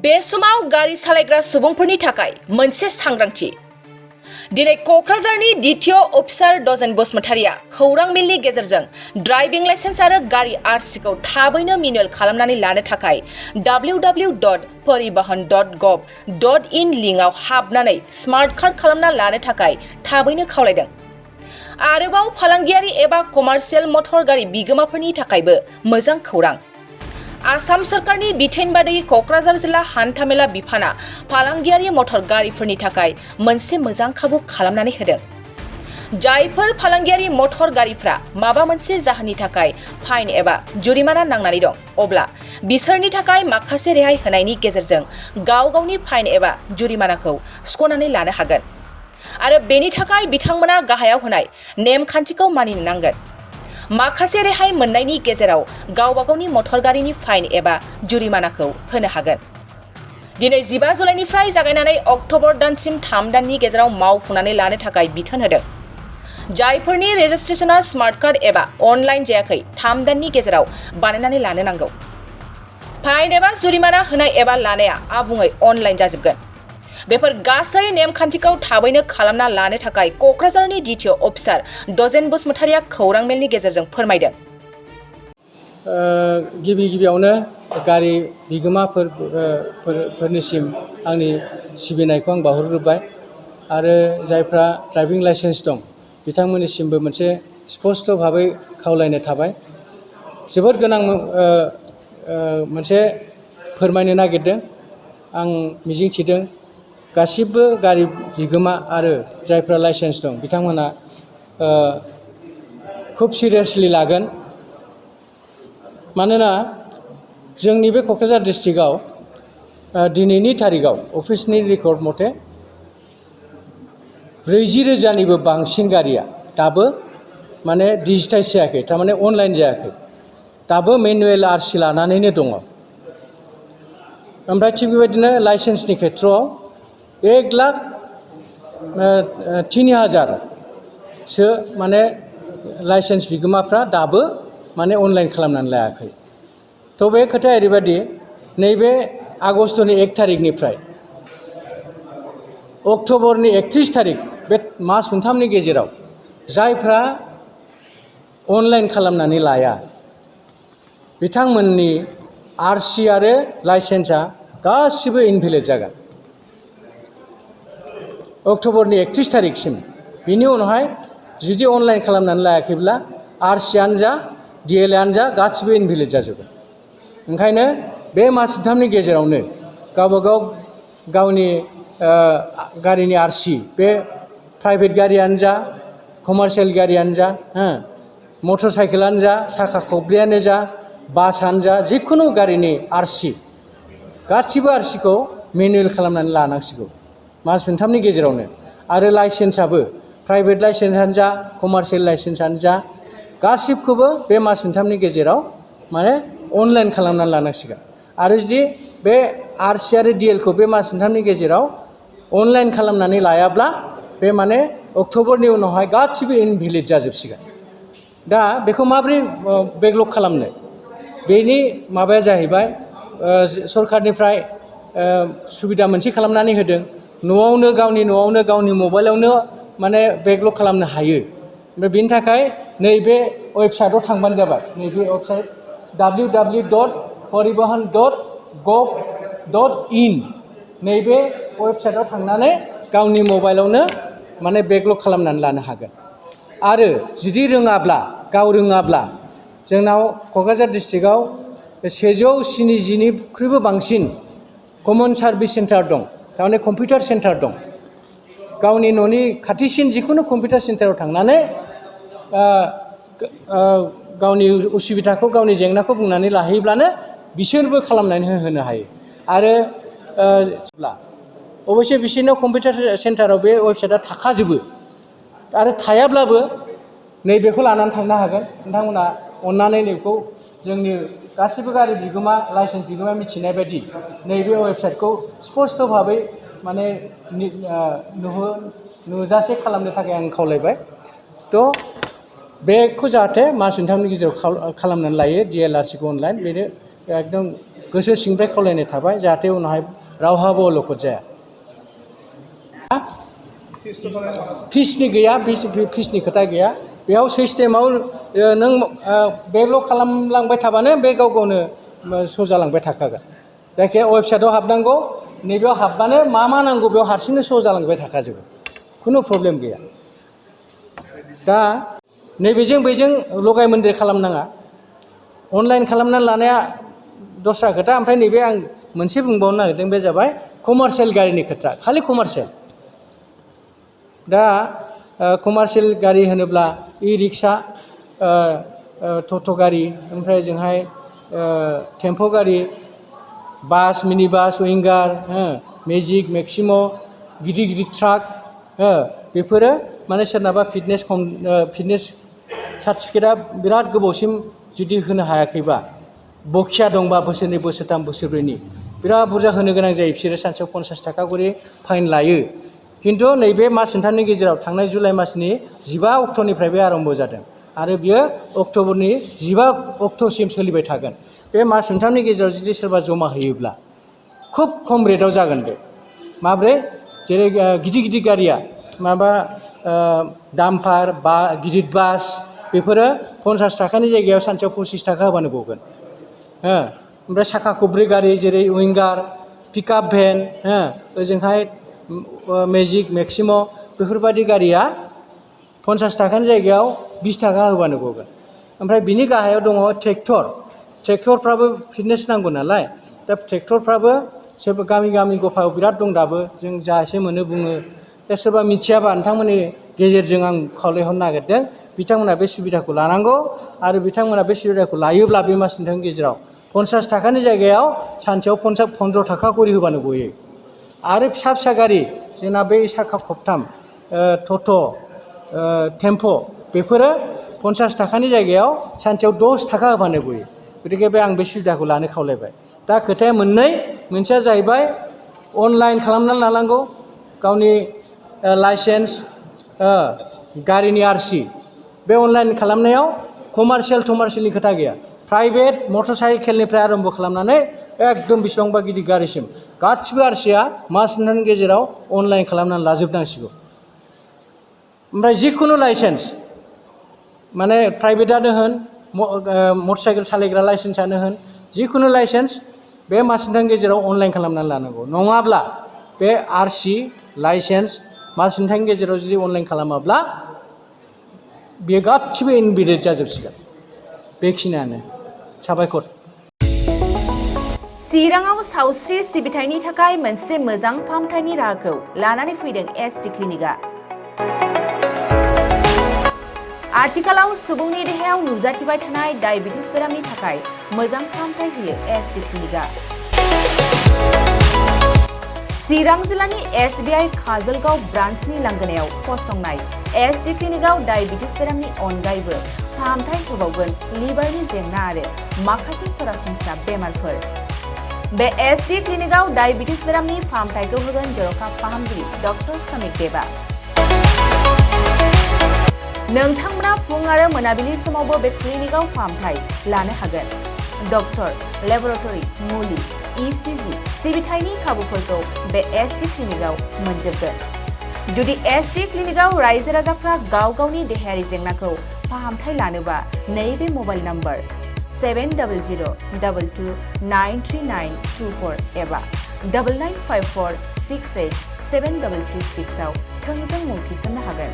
बे समाव गारि सालायग्रा सुबुंफोरनि थाखाय मोनसे सांग्रांथि। दिनै क'क्राझारनि DTO अफिसार डजेन बसुमतारिया खौरां मेलनि गेजेरजों ड्राइभिं लाइसेन्स आरो गारि आरसिखौ थाबैनो मेनुएल खालामनानै लानो थाखाय www.paribahan.gov.in लिंकआव हाबनानै स्मार्ट कार्ड खालामना लानो थाखाय थाबैनो खावलायदों। आरोबाव फालांगियारि एबा कमार्शियेल मटर गारि बिगोमाफोरनि थाखायबो मोजां खौरां। आसाम सोरखारनि बिथोन बादियै क'क्राझार जिल्ला हान्थामेला बिफाना फालांगियारि मटर गारिफोरनि थाखाय मोनसे मोजां खाबु खालामनानै होदों। जायफोर फालांगियारि मटर गारिफ्रा माबा मोनसे जाहोननि थाखाय फाइन एबा जुरिमाना नांनानै दं, अब्ला बिसोरनि थाखाय माखासे रेहाय होनायनि गेजेरजों गाव गावनि फाइन एबा जुरिमानाखौ सुख'नानै लानो हागोन। आरो बेनि थाखाय बिथांमोना गाहायाव होनाय नेमखान्थिखौ मानिनो नांगोन। माखासे रेहाय मोननायनि गेजेराव गावबा गावनि मटर गारिनि फाइन एबा जुरिमानाखौ होनो हागोन। दिनै 15 जुलाइनिफ्राय जागायनानै अक्ट'बर दानसिम 3 दाननि गेजेराव मावफुंनानै लानो थाखाय बिथोन होदों। जायफोरनि रेजिस्ट्रेशना स्मार्ट कार्ड एबा अनलाइन जायाखै 3 दाननि गेजेराव बानायनानै लानो नांगौ। फाइन एबा जुरिमाना होनाय एबा लानाया आबुङै अनलाइन जाजोबगोन। बेफोर गासै नेमखान्थिखौ थाबैनो खालामना लानो थाखाय क'क्राझारनि DTO अफिसार डजेन बसुमतारिया खौरां मेलनि गेजेरजों फोरमायदों। गिबियावनो गारि बिगोमाफोरनिसिम आंनि सिबिनायखौ आं बावहरग्रोबाय आरो जायफ्रा ड्राइभिं लाइसेन्स दं बिथांमोननिसिमबो मोनसे स्पष्ट भाबै खावलायनाय थाबाय। जोबोद गोनां मोनसे फोरमायनो नागिरदों। आं मिजिंथिदों गासिबो गारि बिगोमा आरो जायफ्रा लाइसेन्स दं बिथांमोना खुब सिरियासलि लागोन। मानोना जोंनि बे क'क्राझार डिस्ट्रिक्टआव दिनैनि तारिखआव अफिसनि रेकर्ड मथे 40,000निबो बांसिन गारिया दाबो माने डिजिटाइज जायाखै, थारमाने अनलाइन जायाखै, दाबो मेनुएल आरसि लानानैनो दङ। ओमफ्राय थिग बेबायदिनो लाइसेन्सनि खेथ्रआव 1,03,000सो माने लाइसेन्स बिगोमाफ्रा दाबो माने अनलाइन खालामनानै लायाखै। थ' बे खोथाया ओरैबायदि, नैबे आगष्टनि 1 तारिखनिफ्राय अक्ट'बरनि 31 तारिख बे मास मोनथामनि गेजेराव जायफ्रा अनलाइन खालामनानै लाया बिथांमोननि आरसि आरो लाइसेन्सआ गासिबो इनभेलिड जागोन अक्ट'बरनि 31 तारिखसिम। बिनि उनावहाय जुदि अनलाइन खालामनानै लायाखैब्ला आरसिआनो जा DLAनो जा गासिबो इनभेलिड जाजोबगोन। ओंखायनो बे मास मोनथामनि गेजेरावनो गावनि गारिनि आरसि, बे प्राइभेट गारियानो जा कमार्शियेल गारियानो जा मटर साइकेलानो जा साखा खबब्रैयानो जा बासआनो जा जिखुनु गारिनि आरसि गासिबो आरसिखौ मेनुएल खालामनानै लानांसिगौ मास मोनथामनि गेजेरावनो। आरो लाइसेन्सआबो प्राइभेट लाइसेन्सआनो जा कमार्शियेल लाइसेन्सआनो जा गासिबखौबो बे मास मोनथामनि गेजेराव माने अनलाइन खालामनानै लानांसिगोन। आरो जुदि बे आरसि आरो DLखौ बे मास मोनथामनि गेजेराव अनलाइन खालामनानै लायाब्ला बे माने अक्ट'बरनि उनावहाय गासिबो इनभेलिड जाजोबसिगोन। दा बेखौ माबोरै बेकलग खालामनो? बेनि माबाया जाहैबाय सरखारनिफ्राय सुबिदा मोनसे खालामनानै होदों। गावनि न'आवनो गावनि मबाइलावनो माने बेकलग खालामनो हायो। ओमफ्राय बेनि थाखाय नैबे वेबसाइटआव थांबानो जाबाय। नैबे वेबसाइट www.paribahan.gov.in नैबे वेबसाइटआव थांनानै गावनि मबाइलावनो माने बेकलग खालामनानै लानो हागोन। आरो जुदि गाव रोङाब्ला जोंनाव क'क्राझार डिस्ट्रिक्टआव 170निख्रुइबो बांसिन कमन सार्भिस सेन्टार दं, थारमाने कम्पिउटार सेन्टार दं। गावनि न'नि खाथिसिन जिखुनु कम्पिउटार सेन्टाराव थांनानै गावनि उसुबिदाखौ गावनि जेंनाखौ बुंनानै लाहैब्लानो बिसोरबो खालामनानै होनो हायो। आरो अबयसे बिसोरनाव कम्पिउटार सेन्टाराव बे वेबसाइटआ थाखाजोबो। आरो थायाब्लाबो नैबेखौ लानानै थांनो हागोन। नोंथांमोना अननानै नैबेखौ जोंनि गासिबो गारि बिगोमा लाइसेन्स बिगोमा मिथिनाय बायदि नैबे वेबसाइटखौ स्पष्ट भाबै माने नुजासे खालामनो थाखाय आं खावलायबाय। थ' बेखौ जाहाथे मास मोनथामनि गेजेराव खालामनानै लायो DLRCखौ अनलाइन, एकदम गोसो सिंनिफ्राय खावलायनाय थाबाय जाहाथे उनावहाय रावहाबो अलखद जाया। फिसनि गैया, फिसनि खोथा गैया बेयाव सिस्टेमाव नों बेल' खालामलांबाय थाबानो बे गाव गावनो श' जालांबाय थाखागोन। जायखिया वेबसाइटआव हाबनांगौ, नैबेयाव हाबबानो मा मा नांगौ बेयाव हारसिंनो श' जालांबाय थाखाजोबो, खुनु प्रब्लेम गैया। दा नैबेजों बैजों लगाय मोन्देर खालामनाङा। अनलाइन खालामनानै लानाया दस्रा खोथा, ओमफ्राय नैबे आं मोनसे बुंबावनो नागिरदों बे जाबाय कमार्शियेल गारिनि खोथा, खालि कमार्शियेल। दा कमार्शियेल गारि होनोब्ला इ रिक्सा, टट' गारि, ओमफ्राय जोंहाय टेम्प' गारि, बास, मिनि बास, उइंगार, मेजिक, मेक्सिम', गिदिर गिदिर ट्राक, बेफोरो माने सोरनाबा फिटनेस सार्टिफिकेटआ बिराद गोबावसिम जुदि होनो हायाखैबा, बखिया दंबा बोसोरनै बोसोरथाम बोसोरब्रैनि बिराद बुरजा होनो गोनां जायो। बिसोरो सानसेयाव 50 थाखा करि फाइन लायो। खिन्थु नैबे मास मोनथामनि गेजेराव थांनाय जुलाइ मासनि 15 अक्ट'निफ्राय बे आरम्भ जादों आरो बियो अक्ट'बरनि 15 अक्ट'सिम सोलिबाय थागोन। बे मास मोनथामनि गेजेराव जुदि सोरबा जमा होयोब्ला खुब खम रेटआव जागोन बे। माब्रै? जेरै गिदिर गिदिर गारिया माबा डाम्पार बा गिदिर बास, बेफोरो 50 थाखानि जायगायाव सानसेयाव 25 थाखा होबानो गगोन। ओमफ्राय साखा खब्रै गारि जेरै उइंगार, पिकआप भेन, ओजोंहाय मेजिक, मेक्सिम' बेफोरबायदि गारिया 50 थाखानि जायगायाव 20 थाखा होबानो गगोन। ओमफ्राय बिनि गाहायाव दङ ट्रेक्टरफ्राबो फिटनेस नांगौ नालाय, दा ट्रेक्टरफ्राबो सोरबा गामि गामि गफायाव बिराद दं दाबो, जों जा एसे मोनो बुङो। दा सोरबा मिथियाबा नोंथांमोननि गेजेरजों आं खावलायहरनो नागिरदों, बिथांमोना बे सुबिदाखौ लानांगौ आरो बिथांमोना बे सुबिदाखौ लायोब्ला बे मास मोनथामनि गेजेराव 50 थाखानि जायगायाव सानसेयाव 15 थाखा करि होबानो गयो। आरो फिसा फिसा गारि जोंना बै साखा खबथाम, टट', टेम्प', बेफोरो 50 थाखानि जायगायाव सानसेयाव 10 थाखा होबानो गयो। गतिके बे आं बे सुबिदाखौ लानो खावलायबाय। दा खोथाया मोननै, मोनसेया जाहैबाय अनलाइन खालामनानै लानांगौ गावनि लाइसेन्स, गारिनि आरसि। बे अनलाइन खालामनायाव कमार्शियेलनि खोथा गैया। प्राइभेट मटर साइकेलनिफ्राय आरम्भ खालामनानै एकदम बेसेबांबा गिदिर गारिसिम गासिबो आरसिया मास मोनथामनि गेजेराव अनलाइन खालामनानै लाजोबनांसिगौ। ओमफ्राय जिखुनु लाइसेन्स, माने प्राइभेटआनो होन, मटर साइकेल सालायग्रा लाइसेन्सआनो होन, जिखुनु लाइसेन्स बे मास मोनथामनि गेजेराव अनलाइन खालामनानै लानांगौ। नङाब्ला बे आरसि लाइसेन्स मास मोनथामनि गेजेराव जुदि अनलाइन खालामाब्ला बेयो गासिबो इनभेलिड जाजोबसिगोन। बेखिनियानो। साबायखर। चिराङाव सावस्रि सिबिथायनि थाखाय मोनसे मोजां फाहामथायनि राहाखौ लानानै फैदों एसटि क्लिनिकआ। आथिखालाव सुबुंनि देहायाव नुजाथिबाय थानाय डायबिटिस बेरामनि थाखाय मोजां फाहामथाय होयो एसटि क्लिनिकआ। चिरां जिल्लानि SBI काजलगाव ब्रान्चनि लांगोनायाव फसंनाय एसटि क्लिनिकआव डायबिटिस बेरामनि अनगायैबो फाहामथाय होबावगोन लिभारनि जेंना आरो माखासे सरासनस्रा बेमारफोर। बे एसटि क्लिनिकआव डायबिटिस बेरामनि फाहामथायखौ होगोन जर'खा फाहामगिरि डक्टर समिक देबा। नोंथांमोना फुं आरो मोनाबिलि समावबो बे क्लिनिकआव फाहामथाय लानो हागोन। डक्टर, लेबरेटरि, मुलि, ECG सिबिथायनि खाबुफोरखौ बे एसटि क्लिनिकआव मोनजोबगोन। जुदि एसटि क्लिनिकआव रायजो राजाफ्रा गाव गावनि देहायारि जेंनाखौ फाहामथाय लानोबा नैबे मबाइल नम्बर 7002293924 एबा 9954687226 आव थोंजों मुं थिसननो हागोन।